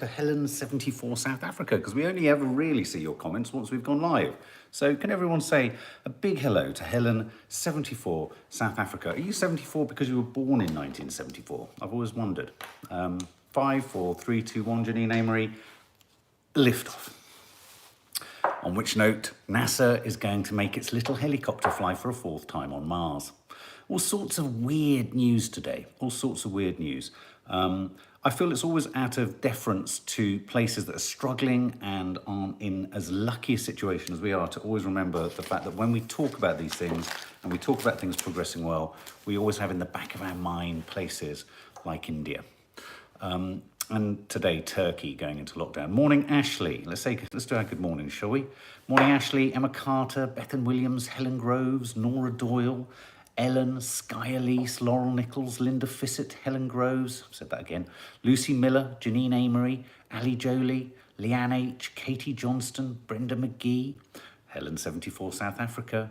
to Helen74 South Africa, because we only ever really see your comments once we've gone live. So can everyone say a big hello to Helen74 South Africa? Are you 74 because you were born in 1974? I've always wondered. 5, 4, 3, 2, 1, Janine Amory, lift off. On which note, NASA is going to make its little helicopter fly for a 4th time on Mars. All sorts of weird news today, all sorts of weird news. I feel it's always out of deference to places that are struggling and aren't in as lucky a situation as we are to always remember the fact that when we talk about these things and we talk about things progressing well, we always have in the back of our mind places like India. And today, Turkey going into lockdown. Morning, Ashley. Let's do our good morning, shall we? Morning, Ashley, Emma Carter, Bethan Williams, Helen Groves, Nora Doyle, Ellen, Sky Elise, Laurel Nichols, Linda Fissett, Helen Groves, I've said that again, Lucy Miller, Janine Amory, Ali Jolie, Leanne H, Katie Johnston, Brenda McGee, Helen74 South Africa,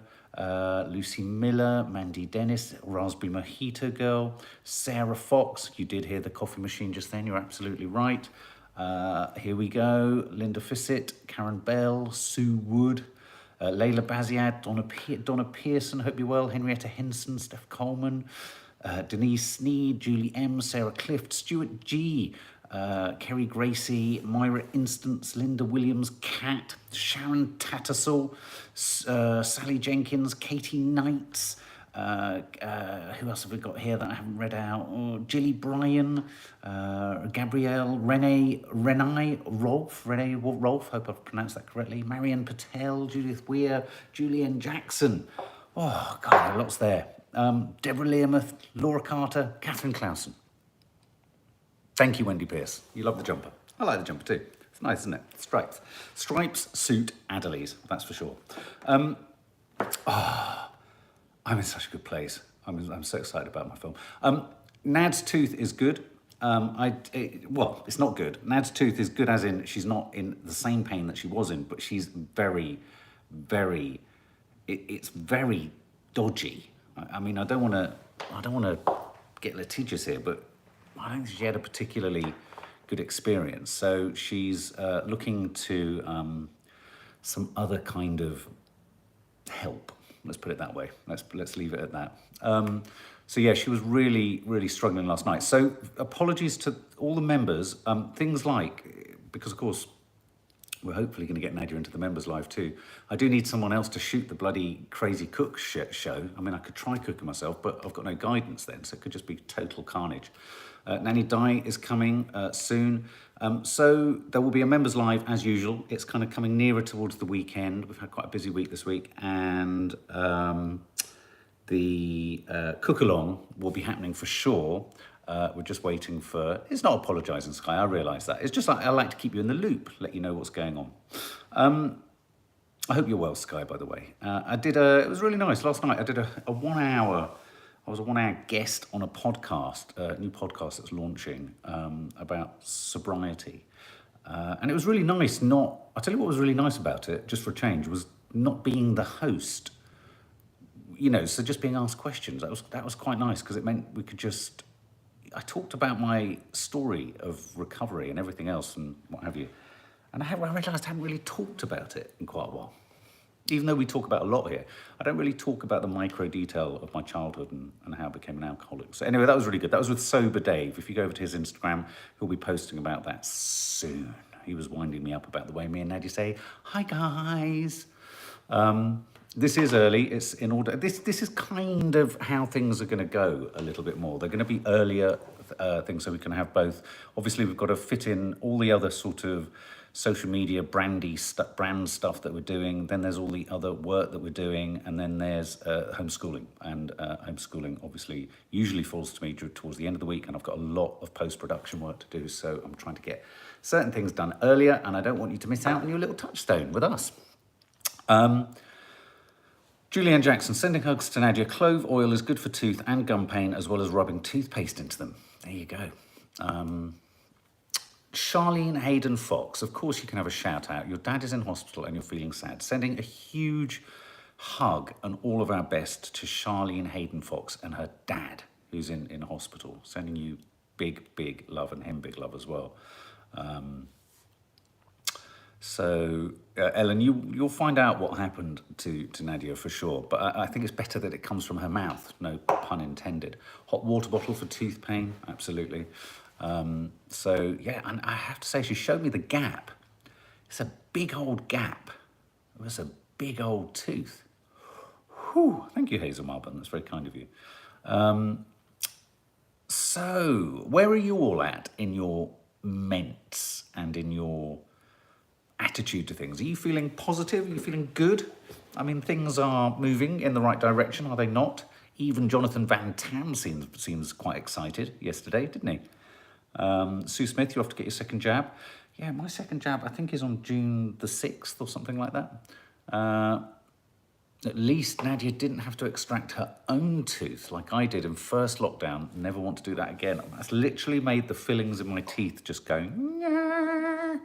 Lucy Miller, Mandy Dennis, Raspberry Mojito Girl, Sarah Fox, you did hear the coffee machine just then, you're absolutely right. Here we go, Linda Fissett, Karen Bell, Sue Wood, Layla Baziad, Donna Pearson, hope you're well, Henrietta Henson, Steph Coleman, Denise Sneed, Julie M, Sarah Clift, Stuart G, Kerry Gracie, Myra Instance, Linda Williams, Kat, Sharon Tattersall, Sally Jenkins, Katie Knights, who else have we got here that I haven't read out? Oh, Jilly Bryan, Gabrielle, Renee Rolfe, hope I've pronounced that correctly, Marianne Patel, Judith Weir, Julianne Jackson. Oh, God, lots there. Deborah Learmouth, Laura Carter, Catherine Clausen. Thank you, Wendy Pierce. You love the jumper. I like the jumper too. It's nice, isn't it? Stripes suit Adderleys, that's for sure. I'm in such a good place. I'm so excited about my film. Nad's tooth is good. Well, it's not good. Nad's tooth is good as in she's not in the same pain that she was in, but she's very, very, it's very dodgy. I mean, I don't want to get litigious here, but I don't think she had a particularly good experience. So she's looking to some other kind of help. Let's put it that way. Let's leave it at that. So yeah, she was really, really struggling last night. So apologies to all the members. Things like, because of course, we're hopefully going to get Nadia into the members live too. I do need someone else to shoot the bloody crazy cook show. I mean, I could try cooking myself, but I've got no guidance then, so it could just be total carnage. Nanny Di is coming soon. So there will be a members live as usual. It's kind of coming nearer towards the weekend. We've had quite a busy week this week, and the cook-along will be happening for sure. We're just waiting for, it's not apologising, Sky, I realise that. It's just like, I like to keep you in the loop, let you know what's going on. I hope you're well, Sky, by the way. It was really nice. Last night I did a 1 hour, I was a 1 hour guest on a podcast, a new podcast that's launching about sobriety. And it was really nice I'll tell you what was really nice about it, just for a change, was not being the host. You know, so just being asked questions, that was quite nice, because it meant we could just, I talked about my story of recovery and everything else and what have you. And I realised I haven't really talked about it in quite a while. Even though we talk about a lot here, I don't really talk about the micro detail of my childhood and how I became an alcoholic. So anyway, that was really good. That was with Sober Dave. If you go over to his Instagram, he'll be posting about that soon. He was winding me up about the way me and Nadia say, hi guys. This is early, it's in order. This is kind of how things are going to go a little bit more. They're going to be earlier things so we can have both. Obviously, we've got to fit in all the other sort of social media brand stuff that we're doing. Then there's all the other work that we're doing. And then there's homeschooling. And homeschooling obviously usually falls to me towards the end of the week. And I've got a lot of post-production work to do. So I'm trying to get certain things done earlier. And I don't want you to miss out on your little touchstone with us. Julianne Jackson, sending hugs to Nadia. Clove oil is good for tooth and gum pain, as well as rubbing toothpaste into them. There you go. Charlene Hayden Fox, of course you can have a shout out. Your dad is in hospital and you're feeling sad. Sending a huge hug and all of our best to Charlene Hayden Fox and her dad, who's in hospital. Sending you big, big love, and him big love as well. So, Ellen, you'll find out what happened to Nadia for sure, but I think it's better that it comes from her mouth, no pun intended. Hot water bottle for tooth pain, absolutely. So, yeah, and I have to say, she showed me the gap. It's a big old gap. It was a big old tooth. Whew, thank you, Hazel Marburn, that's very kind of you. So, where are you all at in your ments and in your attitude to things? Are you feeling positive? Are you feeling good? I mean, things are moving in the right direction, are they not? Even Jonathan Van Tam seems quite excited yesterday, didn't he? Sue Smith, you have to get your second jab. Yeah, my second jab, I think, is on June the 6th or something like that. At least Nadia didn't have to extract her own tooth like I did in first lockdown. Never want to do that again. That's literally made the fillings in my teeth just go, nah.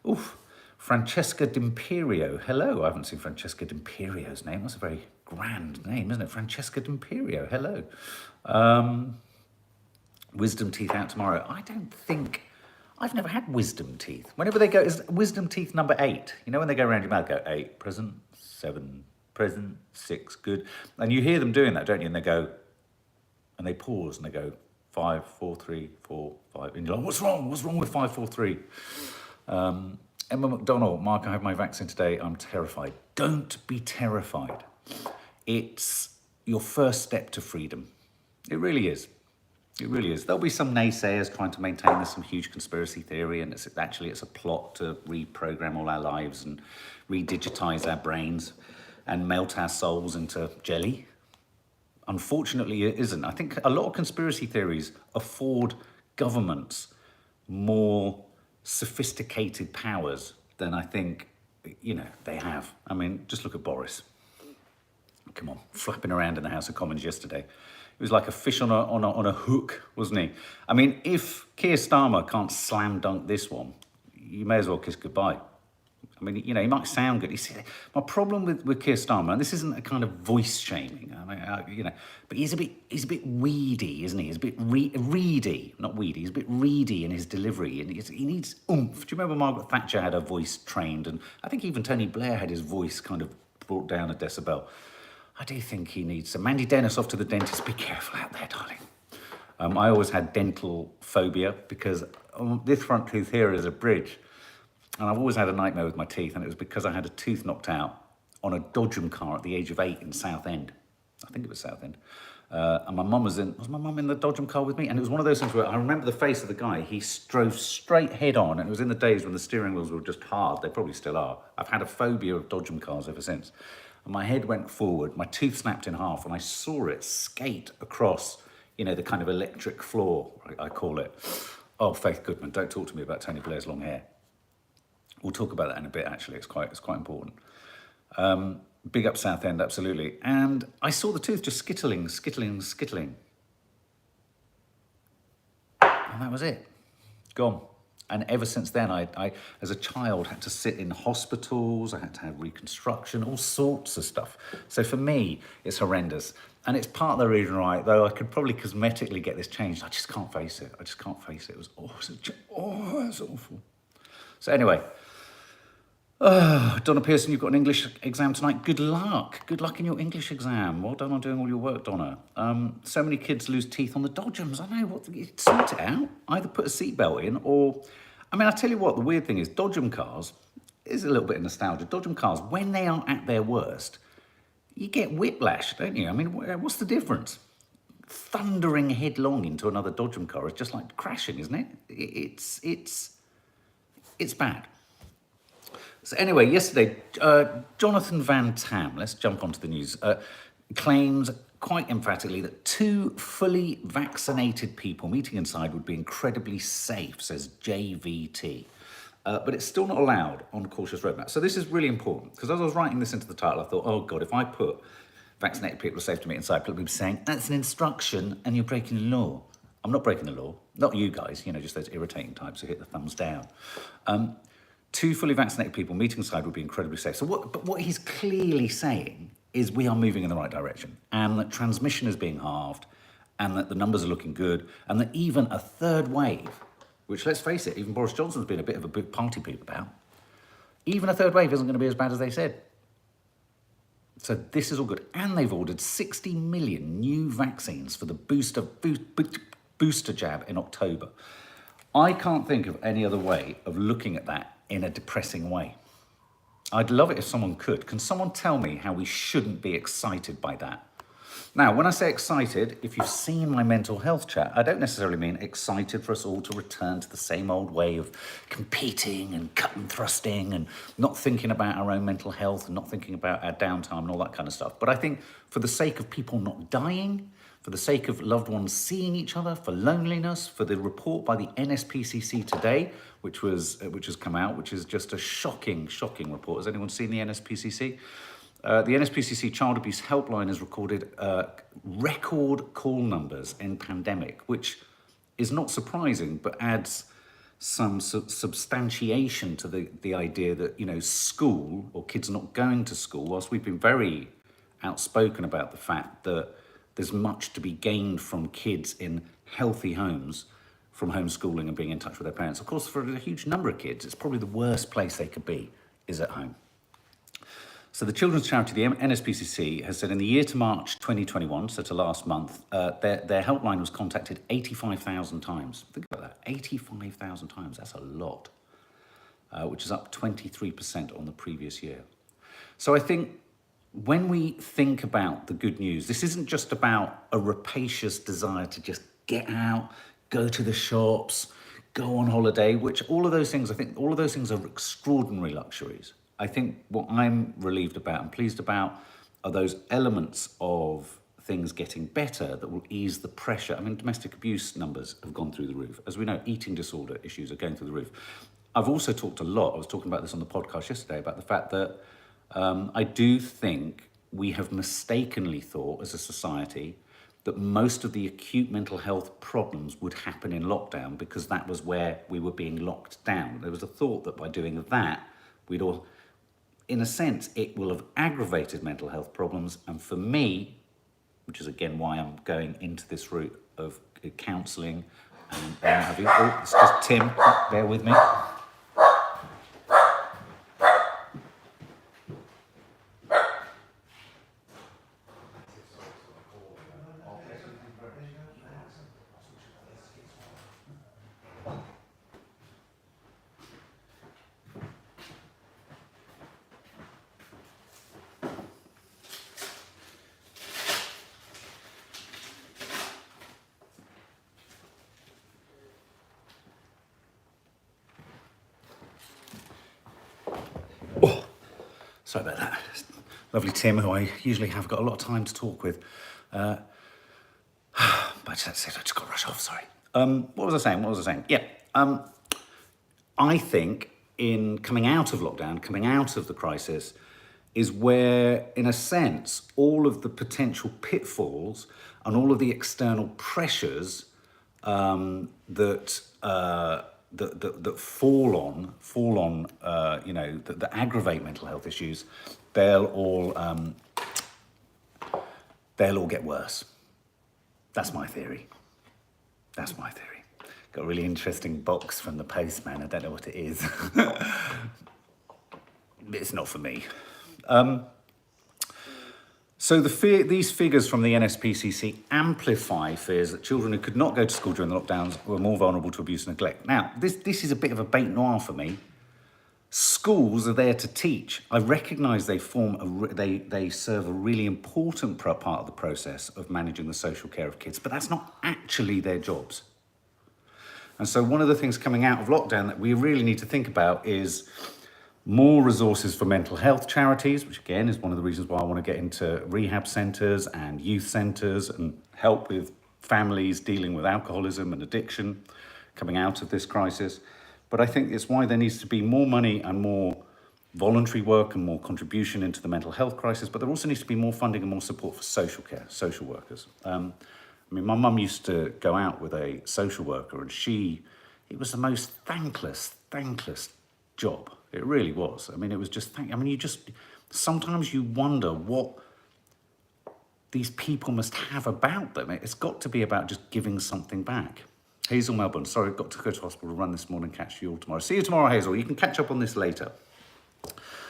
Oof. Francesca D'Imperio. Hello. I haven't seen Francesca D'Imperio's name. That's a very grand name, isn't it? Francesca D'Imperio. Hello. Wisdom teeth out tomorrow. I don't think... I've never had wisdom teeth. Whenever they go... Is wisdom teeth number 8? You know when they go around your mouth, go 8, present, 7, present, 6, good. And you hear them doing that, don't you? And they go... And they pause and they go 5, 4, 3, 4, 5. And you're like, what's wrong? What's wrong with 5, 4, 3? Emma McDonald, Mark, I have my vaccine today. I'm terrified. Don't be terrified. It's your first step to freedom. It really is. It really is. There'll be some naysayers trying to maintain there's some huge conspiracy theory and it's a plot to reprogram all our lives and redigitize our brains and melt our souls into jelly. Unfortunately, it isn't. I think a lot of conspiracy theories afford governments more sophisticated powers than I think, they have. I mean, just look at Boris. Come on, flapping around in the House of Commons yesterday. It was like a fish on a hook, wasn't he? I mean, if Keir Starmer can't slam dunk this one, you may as well kiss goodbye. I mean, he might sound good. You see, my problem with Keir Starmer, and this isn't a kind of voice shaming, but he's a bit weedy, isn't he? He's a bit reedy, not weedy. He's a bit reedy in his delivery, and he needs oomph. Do you remember Margaret Thatcher had her voice trained, and I think even Tony Blair had his voice kind of brought down a decibel. I do think he needs some. Mandy Dennis off to the dentist. Be careful out there, darling. I always had dental phobia because this front tooth here is a bridge. And I've always had a nightmare with my teeth, and it was because I had a tooth knocked out on a Dodgem car at the age of 8 in Southend. I think it was Southend. And my mum was my mum in the Dodgem car with me? And it was one of those things where I remember the face of the guy. He drove straight head on, and it was in the days when the steering wheels were just hard. They probably still are. I've had a phobia of Dodgem cars ever since. And my head went forward, my tooth snapped in half, and I saw it skate across, the kind of electric floor, I call it. Oh, Faith Goodman, don't talk to me about Tony Blair's long hair. We'll talk about that in a bit, actually. It's quite important. Big up Southend, absolutely. And I saw the tooth just skittling. And that was it. Gone. And ever since then, I, as a child, had to sit in hospitals. I had to have reconstruction, all sorts of stuff. So for me, it's horrendous. And it's part of the reason, right, though I could probably cosmetically get this changed. I just can't face it. It was awesome. Oh, it's awful. So anyway, Donna Pearson, you've got an English exam tonight. Good luck. Good luck in your English exam. Well done on doing all your work, Donna. So many kids lose teeth on the Dodgems. I know, sort it out. Either put a seatbelt in or... I mean, I'll tell you what, the weird thing is, Dodgem cars is a little bit of nostalgia. Dodgem cars, when they are at their worst, you get whiplash, don't you? I mean, what's the difference? Thundering headlong into another Dodgem car is just like crashing, isn't it? It's bad. So anyway, yesterday, Jonathan Van Tam, let's jump onto the news, claims quite emphatically that 2 fully vaccinated people meeting inside would be incredibly safe, says JVT. But it's still not allowed on cautious roadmap. So this is really important, because as I was writing this into the title, I thought, oh God, if I put vaccinated people are safe to meet inside, people would be saying, that's an instruction and you're breaking the law. I'm not breaking the law. Not you guys, just those irritating types who hit the thumbs down. 2 fully vaccinated people meeting inside would be incredibly safe. So what he's clearly saying is we are moving in the right direction, and that transmission is being halved, and that the numbers are looking good, and that even a third wave which, let's face it, even Boris Johnson's been a bit of a big party pooper about, even a third wave isn't going to be as bad as they said. So this is all good. And they've ordered 60 million new vaccines for the booster jab in October. I can't think of any other way of looking at that in a depressing way. I'd love it if someone could. Can someone tell me how we shouldn't be excited by that? Now, when I say excited, if you've seen my mental health chat, I don't necessarily mean excited for us all to return to the same old way of competing and cut and thrusting and not thinking about our own mental health and not thinking about our downtime and all that kind of stuff. But I think for the sake of people not dying, for the sake of loved ones seeing each other, for loneliness, for the report by the NSPCC today, which has come out, which is just a shocking, shocking report. Has anyone seen the NSPCC? The NSPCC Child Abuse Helpline has recorded record call numbers in pandemic, which is not surprising, but adds some substantiation to the idea that, you know, school or kids not going to school, whilst we've been very outspoken about the fact that there's much to be gained from kids in healthy homes from homeschooling and being in touch with their parents. Of course, for a huge number of kids, it's probably the worst place they could be is at home. So the children's charity, the NSPCC, has said in the year to March 2021, so to last month, their helpline was contacted 85,000 times. Think about that, 85,000 times, that's a lot, which is up 23% on the previous year. So I think when we think about the good news, this isn't just about a rapacious desire to just get out, go to the shops, go on holiday, which all of those things, I think all of those things are extraordinary luxuries. I think what I'm relieved about and pleased about are those elements of things getting better that will ease the pressure. I mean, domestic abuse numbers have gone through the roof. As we know, eating disorder issues are going through the roof. I've also talked a lot, I was talking about this on the podcast yesterday, about the fact that I do think we have mistakenly thought as a society that most of the acute mental health problems would happen in lockdown because that was where we were being locked down. There was a thought that by doing that, we'd all, in a sense, it will have aggravated mental health problems. And for me, which is again why I'm going into this route of counselling and having, oh, it's just Tim, bear with me. Sorry about that. Lovely Tim, who I usually have got a lot of time to talk with. But I just got to rush off, sorry. What was I saying? Yeah. I think in coming out of lockdown, coming out of the crisis, is where, in a sense, all of the potential pitfalls and all of the external pressures that fall on that aggravate mental health issues, they'll all get worse. That's my theory. Got a really interesting box from the postman. I don't know what it is. It's not for me. So these figures from the NSPCC amplify fears that children who could not go to school during the lockdowns were more vulnerable to abuse and neglect. Now, this is a bit of a bête noire for me. Schools are there to teach. I recognise they serve a really important part of the process of managing the social care of kids, but that's not actually their jobs. And so one of the things coming out of lockdown that we really need to think about is more resources for mental health charities, which again is one of the reasons why I want to get into rehab centres and youth centres and help with families dealing with alcoholism and addiction coming out of this crisis. But I think it's why there needs to be more money and more voluntary work and more contribution into the mental health crisis, but there also needs to be more funding and more support for social care, social workers. I mean, my mum used to go out with a social worker and it was the most thankless job. It really was. I mean, it was just, sometimes you wonder what these people must have about them. It's got to be about just giving something back. Hazel Melbourne, sorry, got to go to hospital, run this morning, catch you all tomorrow. See you tomorrow, Hazel. You can catch up on this later.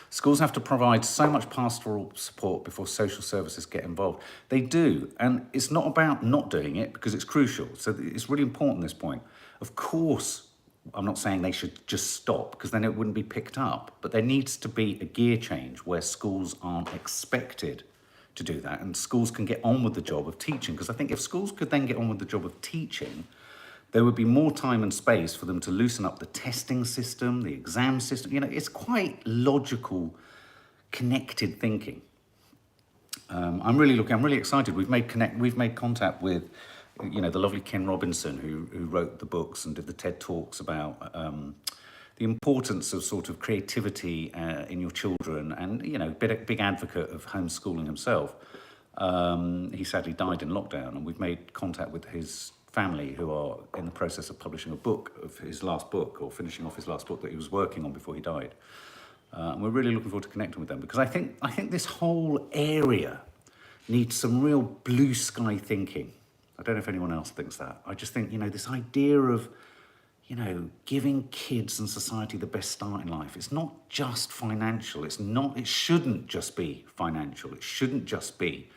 Schools have to provide so much pastoral support before social services get involved. They do, and it's not about not doing it because it's crucial. So it's really important, this point. Of course, I'm not saying they should just stop because then it wouldn't be picked up, but there needs to be a gear change where schools aren't expected to do that and schools can get on with the job of teaching. Because I think if schools could then get on with the job of teaching, there would be more time and space for them to loosen up the testing system, the exam system. You know, it's quite logical, connected thinking. I'm really excited. We've made contact with, you know, the lovely Ken Robinson who wrote the books and did the TED Talks about the importance of sort of creativity in your children, and, you know, big advocate of homeschooling himself. He sadly died in lockdown, and we've made contact with his family who are in the process of publishing a book of his last book, or finishing off his last book that he was working on before he died. And we're really looking forward to connecting with them, because I think this whole area needs some real blue sky thinking. I don't know if anyone else thinks that. I just think, you know, this idea of, you know, giving kids and society the best start in life. It's not just financial. It shouldn't just be financial. It shouldn't just be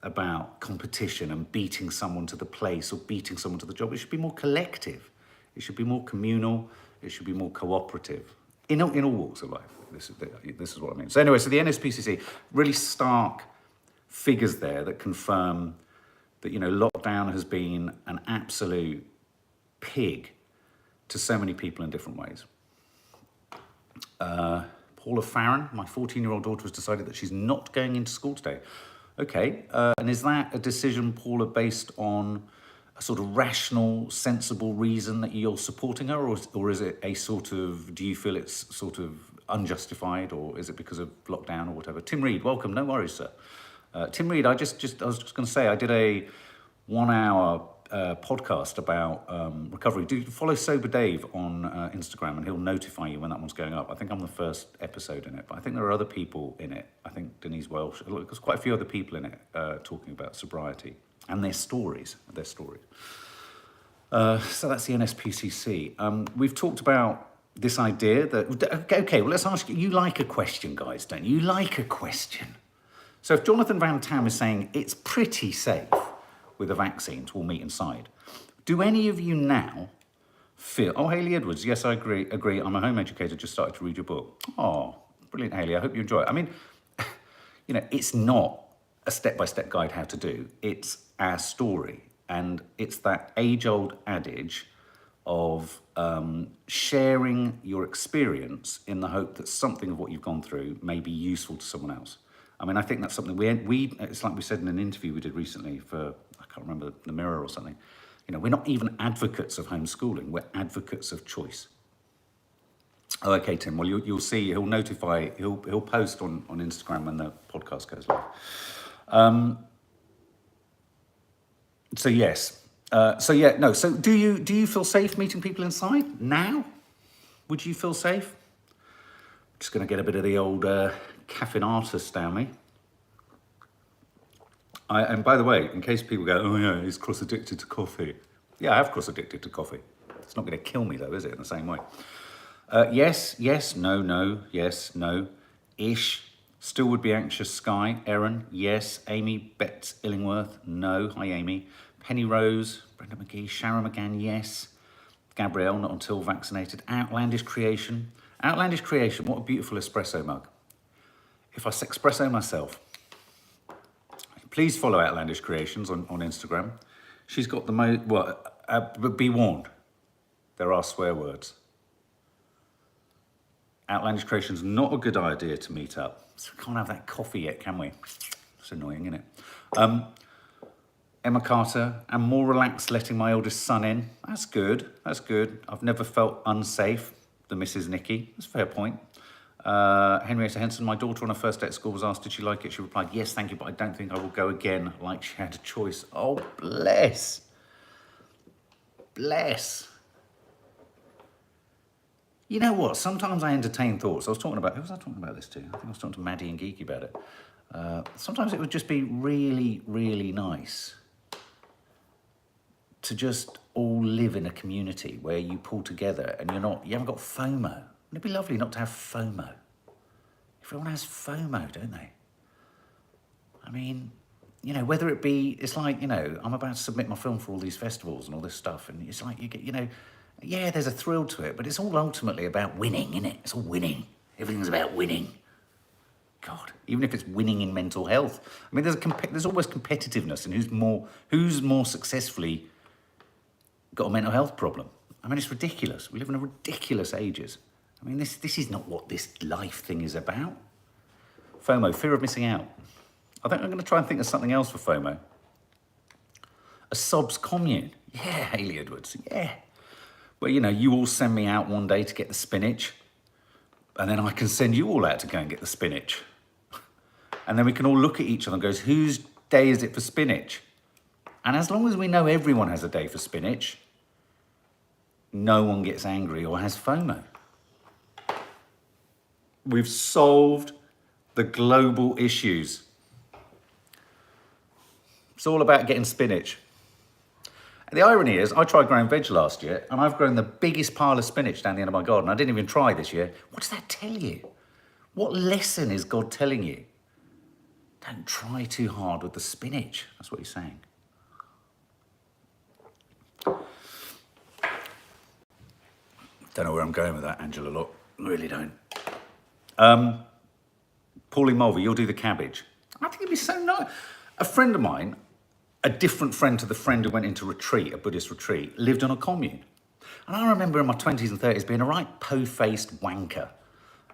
about competition and beating someone to the place or beating someone to the job. It should be more collective. It should be more communal. It should be more cooperative in all walks of life. This is what I mean. So anyway, so the NSPCC, really stark figures there that confirm that, you know, lockdown has been an absolute pig to so many people in different ways. Paula Farron, my 14-year-old daughter, has decided that she's not going into school today. Okay, and is that a decision, Paula, based on a sort of rational, sensible reason that you're supporting her, or is it a sort of, do you feel it's sort of unjustified, or is it because of lockdown or whatever? Tim Reed, welcome, no worries, sir. Tim Reed, I was just going to say, I did a 1-hour podcast about recovery. Do follow Sober Dave on Instagram, and he'll notify you when that one's going up. I think I'm the first episode in it, but I think there are other people in it. I think Denise Welsh, there's quite a few other people in it talking about sobriety and their stories. So that's the NSPCC. We've talked about this idea that, okay, well, let's ask you like a question, guys, don't you? You like a question. So if Jonathan Van Tam is saying it's pretty safe with the vaccines, we'll meet inside, do any of you now feel, oh, Hayley Edwards, yes, I agree, I'm a home educator, just started to read your book. Oh, brilliant, Hayley, I hope you enjoy it. I mean, you know, it's not a step-by-step guide how to do, it's our story. And it's that age-old adage of sharing your experience in the hope that something of what you've gone through may be useful to someone else. I mean, I think that's something it's like we said in an interview we did recently for, I can't remember, The Mirror or something. You know, we're not even advocates of homeschooling, we're advocates of choice. Oh, okay, Tim, well, you'll see, he'll post on Instagram when the podcast goes live. So yes, so do you feel safe meeting people inside now? Would you feel safe? Just going to get a bit of the old caffeine artist down me. And by the way, in case people go, oh yeah, he's cross-addicted to coffee. Yeah, I have cross-addicted to coffee. It's not going to kill me though, is it, in the same way? Yes, no, yes, no, ish. Still would be anxious, Sky. Erin, yes. Amy Betts Illingworth, no. Hi, Amy. Penny Rose, Brenda McGee, Sharon McGann, yes. Gabrielle, not until vaccinated. Outlandish Creation, what a beautiful espresso mug. If I espresso myself, please follow Outlandish Creations on Instagram. She's got the most, but be warned, there are swear words. Outlandish Creations, not a good idea to meet up. So we can't have that coffee yet, can we? It's annoying, isn't it? Emma Carter, I'm more relaxed letting my oldest son in. That's good. I've never felt unsafe, the Mrs. Nikki. That's a fair point. Henrietta Henson, my daughter on her first day at school was asked, did she like it? She replied, yes, thank you, but I don't think I will go again, like she had a choice. Oh, bless. You know what? Sometimes I entertain thoughts. Who was I talking about this to? I think I was talking to Maddie and Geeky about it. Sometimes it would just be really, really nice to just all live in a community where you pull together and you haven't got FOMO. Wouldn't it be lovely not to have FOMO? Everyone has FOMO, don't they? I mean, you know, whether it be, it's like, you know, I'm about to submit my film for all these festivals and all this stuff, and it's like you get, you know, yeah, there's a thrill to it, but it's all ultimately about winning, isn't it? It's all winning. Everything's about winning. God, even if it's winning in mental health. I mean, there's always competitiveness in who's more successfully got a mental health problem. I mean, it's ridiculous. We live in a ridiculous ages. I mean, this is not what this life thing is about. FOMO, fear of missing out. I think I'm going to try and think of something else for FOMO. A sobs commune. Yeah, Hayley Edwards, yeah. Well, you know, you all send me out one day to get the spinach, and then I can send you all out to go and get the spinach. And then we can all look at each other and go, whose day is it for spinach? And as long as we know everyone has a day for spinach, no one gets angry or has FOMO. We've solved the global issues. It's all about getting spinach. And the irony is, I tried growing veg last year, and I've grown the biggest pile of spinach down the end of my garden. I didn't even try this year. What does that tell you? What lesson is God telling you? Don't try too hard with the spinach. That's what he's saying. Don't know where I'm going with that, Angela. Look, really don't. Pauline Mulvey, you'll do the cabbage. I think it'd be so nice. A friend of mine, a different friend to the friend who went into retreat, a Buddhist retreat, lived on a commune. And I remember in my 20s and 30s being a right po-faced wanker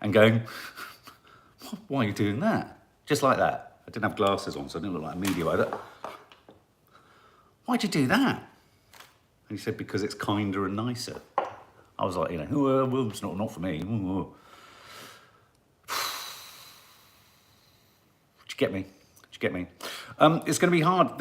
and going, why are you doing that? Just like that. I didn't have glasses on, so I didn't look like a media. Why'd you do that? And he said, because it's kinder and nicer. I was like, you know, well, it's not for me. Did you get me? It's going to be hard.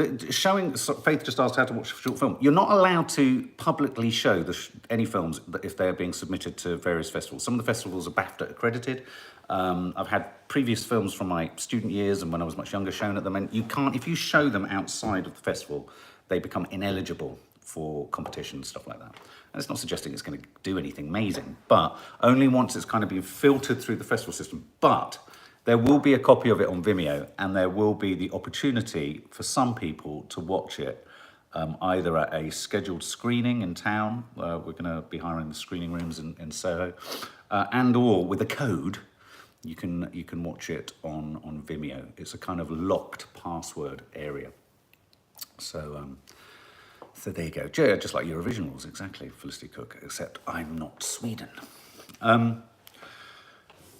Faith just asked how to watch a short film. You're not allowed to publicly show any films if they're being submitted to various festivals. Some of the festivals are BAFTA accredited. I've had previous films from my student years and when I was much younger shown at them. And you can't, if you show them outside of the festival, they become ineligible for competition and stuff like that. And it's not suggesting it's going to do anything amazing, but only once it's kind of been filtered through the festival system. But there will be a copy of it on Vimeo, and there will be the opportunity for some people to watch it either at a scheduled screening in town. We're going to be hiring the screening rooms in Soho, and or with a code, you can watch it on Vimeo. It's a kind of locked password area. So there you go. Just like Eurovision was, exactly, Felicity Cook, except I'm not Sweden.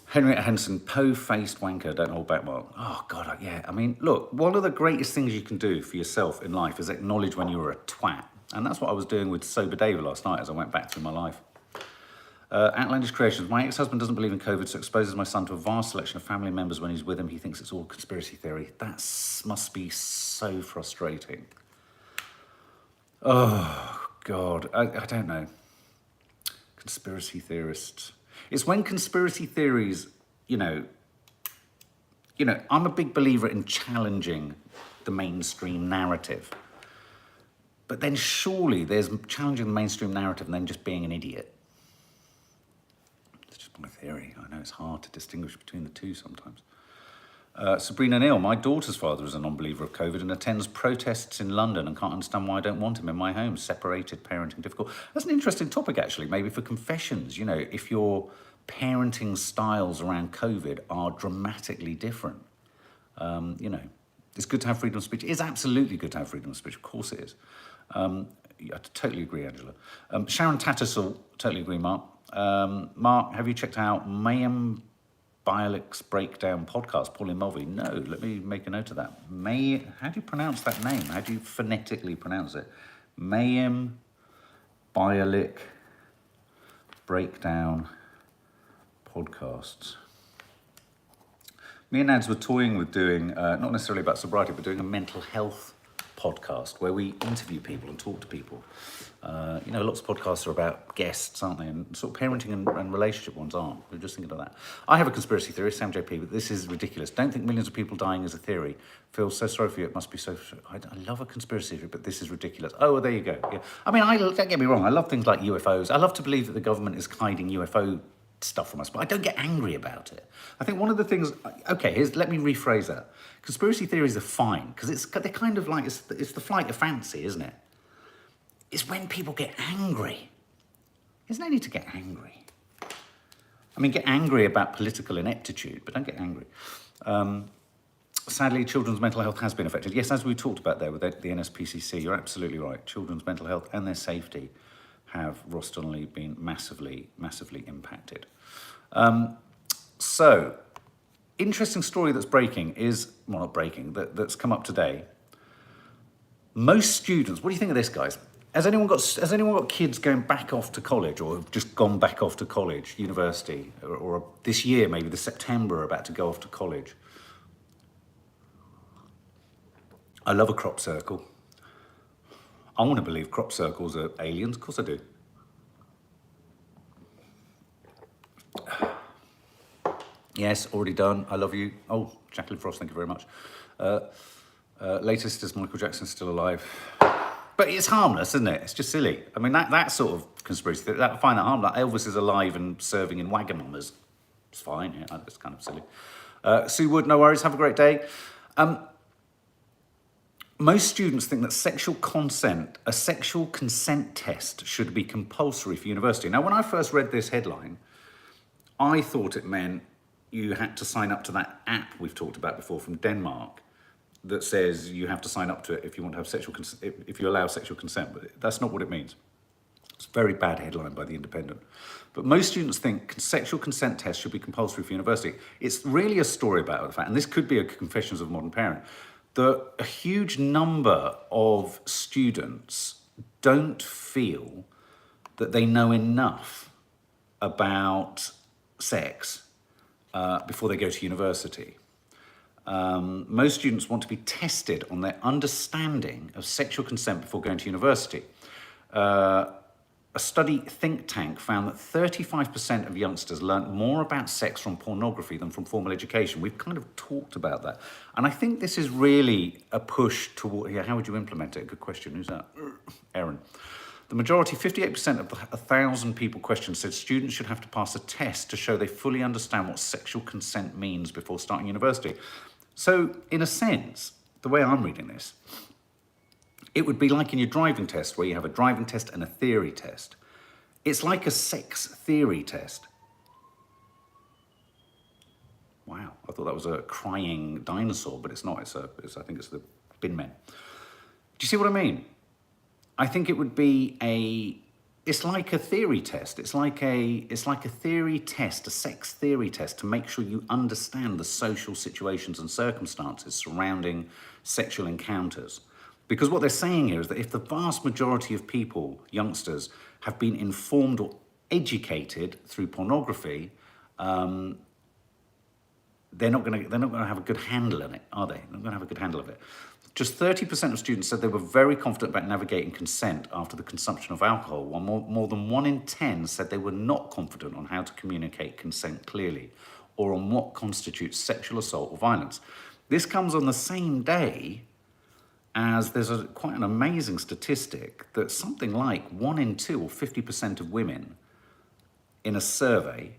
Henrietta Henson, po-faced wanker, don't hold back, Mark. Oh, God, yeah. I mean, look, one of the greatest things you can do for yourself in life is acknowledge when you were a twat. And that's what I was doing with Sober David last night as I went back through my life. Outlandish Creations. My ex-husband doesn't believe in COVID, so exposes my son to a vast selection of family members when he's with him. He thinks it's all conspiracy theory. That must be so frustrating. Oh, God. I don't know. Conspiracy theorists. It's when conspiracy theories, you know, I'm a big believer in challenging the mainstream narrative. But then surely there's challenging the mainstream narrative and then just being an idiot. It's just my theory. I know it's hard to distinguish between the two sometimes. Sabrina Neal, my daughter's father is a non-believer of COVID and attends protests in London and can't understand why I don't want him in my home. Separated parenting difficult. That's an interesting topic, actually, maybe for confessions. You know, if your parenting styles around COVID are dramatically different. You know, it's good to have freedom of speech. It is absolutely good to have freedom of speech. Of course it is. I totally agree, Angela. Sharon Tattersall, totally agree, Mark. Mark, have you checked out Mayhem Bialik's Breakdown podcast, Pauline Mulvey? No, let me make a note of that. How do you pronounce that name? How do you phonetically pronounce it? Mayhem Bialik Breakdown podcasts. Me and Nads were toying with doing, not necessarily about sobriety, but doing a mental health podcast where we interview people and talk to people. Lots of podcasts are about guests, aren't they? And sort of parenting and relationship ones aren't. We're just thinking of that. I have a conspiracy theory, Sam JP, but this is ridiculous. Don't think millions of people dying is a theory. Feel so sorry for you. It must be so... I love a conspiracy theory, but this is ridiculous. Oh, well, there you go. Yeah. I mean, don't get me wrong. I love things like UFOs. I love to believe that the government is hiding UFO stuff from us, but I don't get angry about it. I think one of the things... Okay, let me rephrase that. Conspiracy theories are fine, because they're kind of like... It's the flight of fancy, isn't it? It's when people get angry. There's no need to get angry. I mean, get angry about political ineptitude, but don't get angry. Sadly, children's mental health has been affected. Yes, as we talked about there with the NSPCC, you're absolutely right. Children's mental health and their safety have, Ross Donnelly, been massively, massively impacted. So, interesting story that's breaking is, well, not breaking, that's come up today. Most students, what do you think of this, guys? Has anyone got kids going back off to college, or have just gone back off to college, university, or this year, maybe this September, are about to go off to college? I love a crop circle. I want to believe crop circles are aliens. Of course I do. Yes, already done. I love you. Oh, Jacqueline Frost, thank you very much. Latest is Michael Jackson still alive. But it's harmless, isn't it? It's just silly. I mean, that sort of conspiracy, I find that harmless. Elvis is alive and serving in Wagamama's. It's fine, yeah, it's kind of silly. Sue Wood, no worries, have a great day. Most students think that a sexual consent test should be compulsory for university. Now, when I first read this headline, I thought it meant you had to sign up to that app we've talked about before from Denmark that says you have to sign up to it if you want to have if you allow sexual consent, but that's not what it means. It's a very bad headline by The Independent. But most students think sexual consent tests should be compulsory for university. It's really a story about the fact, and this could be a Confessions of a Modern Parent, that a huge number of students don't feel that they know enough about sex before they go to university. Most students want to be tested on their understanding of sexual consent before going to university. A study think tank found that 35% of youngsters learnt more about sex from pornography than from formal education. We've kind of talked about that. And I think this is really a push toward, yeah, how would you implement it? Good question, who's that? Erin. The majority, 58% of the 1,000 people questioned, said students should have to pass a test to show they fully understand what sexual consent means before starting university. So, in a sense, the way I'm reading this, it would be like in your driving test, where you have a driving test and a theory test. It's like a sex theory test. Wow, I thought that was a crying dinosaur, but it's not. I think it's the bin men. Do you see what I mean? I think it would be it's like a theory test. It's like a theory test, a sex theory test, to make sure you understand the social situations and circumstances surrounding sexual encounters. Because what they're saying here is that if the vast majority of people, youngsters, have been informed or educated through pornography, they're not going to have a good handle on it, are they? They're not going to have a good handle of it. Just 30% of students said they were very confident about navigating consent after the consumption of alcohol, while more than 1 in 10 said they were not confident on how to communicate consent clearly or on what constitutes sexual assault or violence. This comes on the same day as there's quite an amazing statistic that something like 1 in 2 or 50% of women in a survey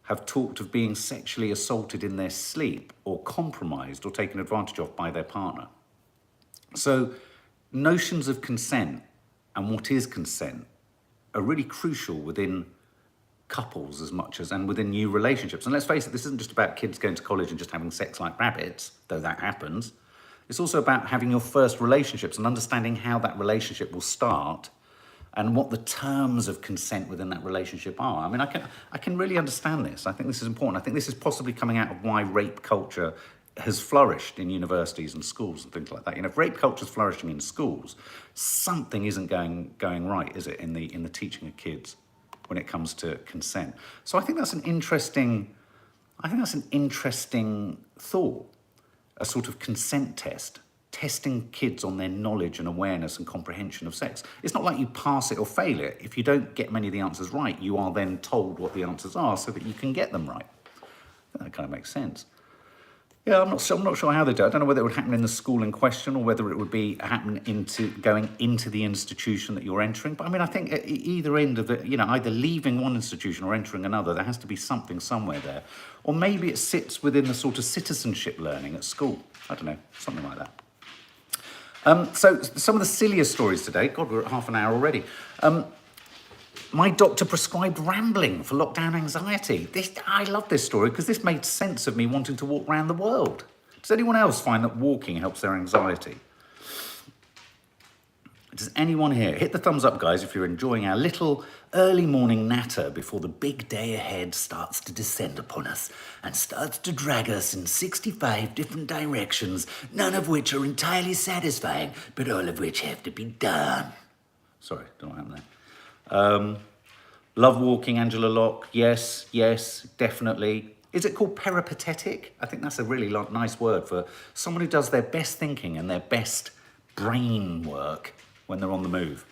have talked of being sexually assaulted in their sleep or compromised or taken advantage of by their partner. So notions of consent and what is consent are really crucial within couples as much as, and within new relationships. And let's face it, this isn't just about kids going to college and just having sex like rabbits, though that happens. It's also about having your first relationships and understanding how that relationship will start and what the terms of consent within that relationship are. I mean, I can really understand this. I think this is important. I think this is possibly coming out of why rape culture has flourished in universities and schools and things like that. You know, if rape culture is flourishing in schools, something isn't going right, is it, in the teaching of kids when it comes to consent? So I think that's an interesting thought, a sort of consent test, testing kids on their knowledge and awareness and comprehension of sex. It's not like you pass it or fail it. If you don't get many of the answers right, you are then told what the answers are so that you can get them right. That kind of makes sense. Yeah, I'm not sure how they do it. I don't know whether it would happen in the school in question or whether it would be going into the institution that you're entering. But I mean, I think at either end of it, either leaving one institution or entering another, there has to be something somewhere there. Or maybe it sits within the sort of citizenship learning at school. I don't know, something like that. So some of the silliest stories today. God, we're at half an hour already. My doctor prescribed rambling for lockdown anxiety. I love this story because this made sense of me wanting to walk around the world. Does anyone else find that walking helps their anxiety? Does anyone here? Hit the thumbs up, guys, if you're enjoying our little early morning natter before the big day ahead starts to descend upon us and starts to drag us in 65 different directions, none of which are entirely satisfying, but all of which have to be done. Sorry, don't know what happened there. Love walking, Angela Locke. Yes, definitely. Is it called peripatetic? I think that's a really nice word for someone who does their best thinking and their best brain work when they're on the move.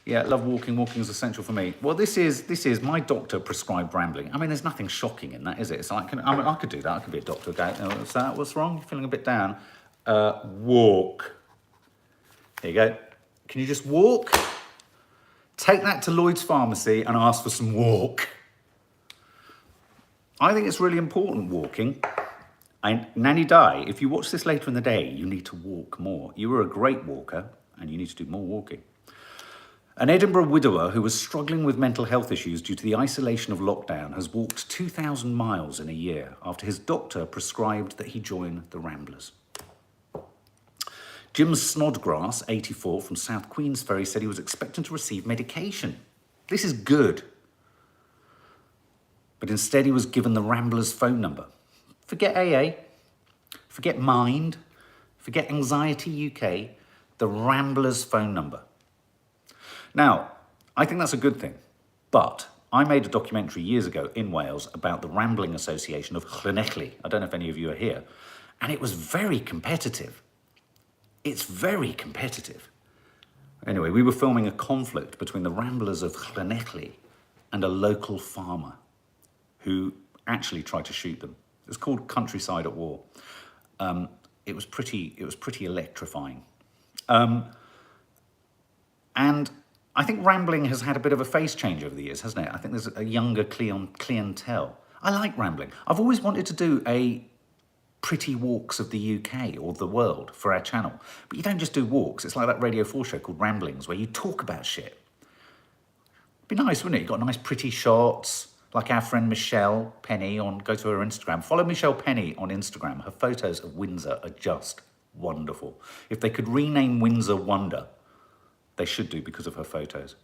Yeah, love walking. Walking is essential for me. Well, this is my doctor prescribed rambling. I mean, there's nothing shocking in that, is it? It's like, I could do that. I could be a doctor. Okay, what's that? What's wrong? You're feeling a bit down. Walk. There you go. Can you just walk? Take that to Lloyd's Pharmacy and ask for some walk. I think it's really important, walking. And Nanny Di, if you watch this later in the day, you need to walk more. You were a great walker and you need to do more walking. An Edinburgh widower who was struggling with mental health issues due to the isolation of lockdown has walked 2,000 miles in a year after his doctor prescribed that he join the Ramblers. Jim Snodgrass, 84, from South Queensferry, said he was expecting to receive medication. This is good. But instead he was given the Ramblers' phone number. Forget AA, forget Mind, forget Anxiety UK, the Ramblers' phone number. Now, I think that's a good thing, but I made a documentary years ago in Wales about the Rambling Association of Llanelli. I don't know if any of you are here. And it was very competitive. It's very competitive. Anyway, we were filming a conflict between the Ramblers of Llanelli and a local farmer who actually tried to shoot them. It's called Countryside at War. It was pretty electrifying. And I think rambling has had a bit of a face change over the years, hasn't it? I think there's a younger clientele. I like rambling. I've always wanted to do a pretty walks of the UK or the world for our channel. But you don't just do walks. It's like that Radio 4 show called Ramblings where you talk about shit. It'd be nice, wouldn't it? You've got nice pretty shots, like our friend Michelle Penny go to her Instagram. Follow Michelle Penny on Instagram. Her photos of Windsor are just wonderful. If they could rename Windsor Wonder, they should do because of her photos.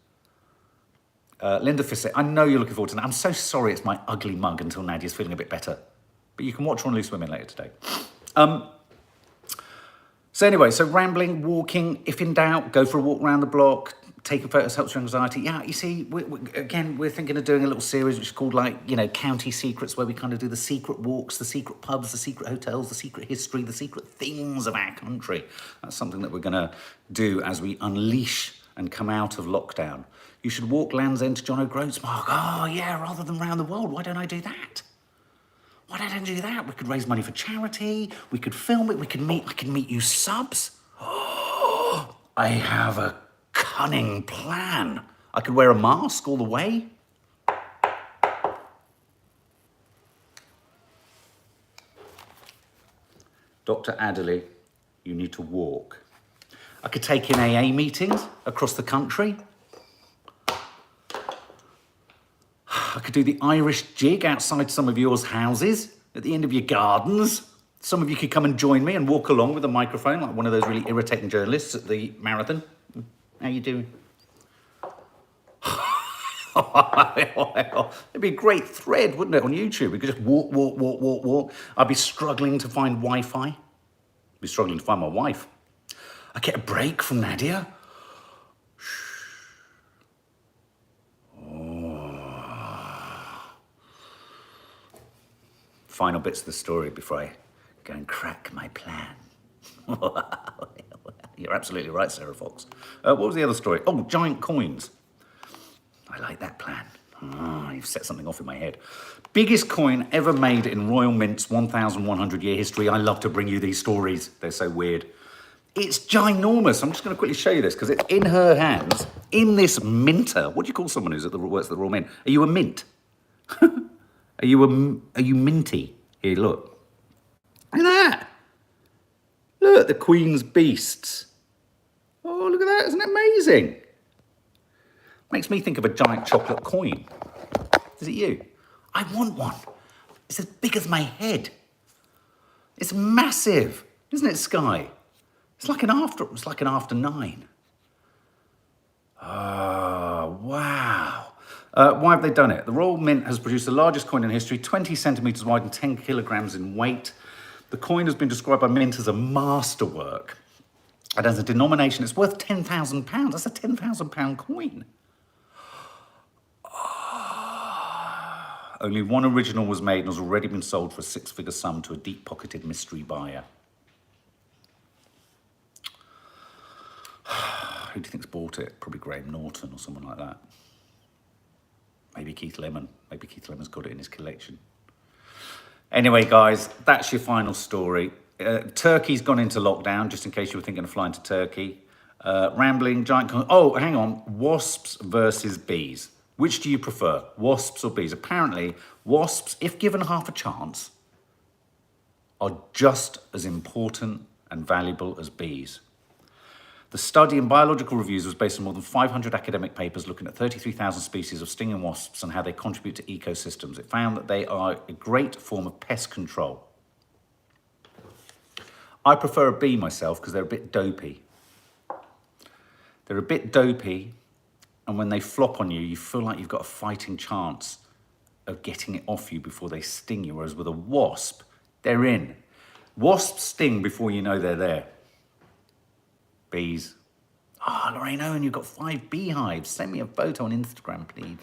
Linda Fissett, I know you're looking forward to that. I'm so sorry it's my ugly mug until Nadia's feeling a bit better. But you can watch her on Loose Women later today. So anyway, so rambling, walking, if in doubt, go for a walk around the block. Taking photos helps your anxiety. Yeah, you see, we're thinking of doing a little series which is called County Secrets, where we kind of do the secret walks, the secret pubs, the secret hotels, the secret history, the secret things of our country. That's something that we're going to do as we unleash and come out of lockdown. You should walk Land's End to John O'Groats, Mark. Oh, yeah, rather than round the world. Why don't I do that? Why don't I do that? We could raise money for charity. We could film it. I can meet you subs. Oh, I have a cunning plan. I could wear a mask all the way. Dr. Adderley, you need to walk. I could take in AA meetings across the country. I could do the Irish jig outside some of yours houses, at the end of your gardens. Some of you could come and join me and walk along with a microphone, like one of those really irritating journalists at the marathon. How you doing? It'd be a great thread, wouldn't it, on YouTube? We could just walk. I'd be struggling to find Wi-Fi. I'd be struggling to find my wife. I'd get a break from Nadia. Final bits of the story before I go and crack my plan. You're absolutely right, Sarah Fox. What was the other story? Oh, giant coins. I like that plan. You've set something off in my head. Biggest coin ever made in Royal Mint's 1,100-year history. I love to bring you these stories. They're so weird. It's ginormous. I'm just going to quickly show you this because it's in her hands, in this minter. What do you call someone who's works at the Royal Mint? Are you a mint? Are you minty? Here, look. Look at that. Look, the Queen's beasts. Oh, look at that. Isn't it amazing? Makes me think of a giant chocolate coin. Is it you? I want one. It's as big as my head. It's massive. Isn't it, Sky? It's like an after 9. Oh, wow. Why have they done it? The Royal Mint has produced the largest coin in history, 20 centimetres wide and 10 kilograms in weight. The coin has been described by Mint as a masterwork. And as a denomination, it's worth £10,000. That's a £10,000 coin. Oh. Only one original was made and has already been sold for a 6-figure sum to a deep-pocketed mystery buyer. Who do you think's bought it? Probably Graham Norton or someone like that. Maybe Keith Lemon. Maybe Keith Lemon's got it in his collection. Anyway, guys, that's your final story. Turkey's gone into lockdown, just in case you were thinking of flying to Turkey. Rambling, giant... Oh, hang on. Wasps versus bees. Which do you prefer, wasps or bees? Apparently, wasps, if given half a chance, are just as important and valuable as bees. The study in Biological Reviews was based on more than 500 academic papers looking at 33,000 species of stinging wasps and how they contribute to ecosystems. It found that they are a great form of pest control. I prefer a bee myself because they're a bit dopey. They're a bit dopey, and when they flop on you, you feel like you've got a fighting chance of getting it off you before they sting you, whereas with a wasp, they're in. Wasps sting before you know they're there. Bees. Lorraine Owen, you've got 5 beehives. Send me a photo on Instagram, please.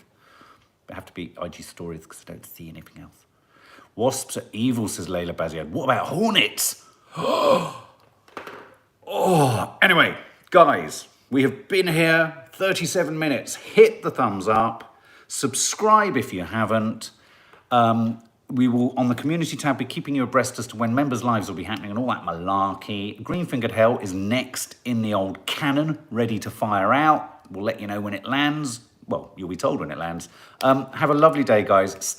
They have to be IG stories because I don't see anything else. Wasps are evil, says Layla Baziad. What about hornets? Anyway, guys, we have been here 37 minutes. Hit the thumbs up. Subscribe if you haven't. We will, on the community tab, be keeping you abreast as to when members' lives will be happening and all that malarkey. Green-fingered hell is next in the old cannon, ready to fire out. We'll let you know when it lands. Well, you'll be told when it lands. Have a lovely day, guys. Stay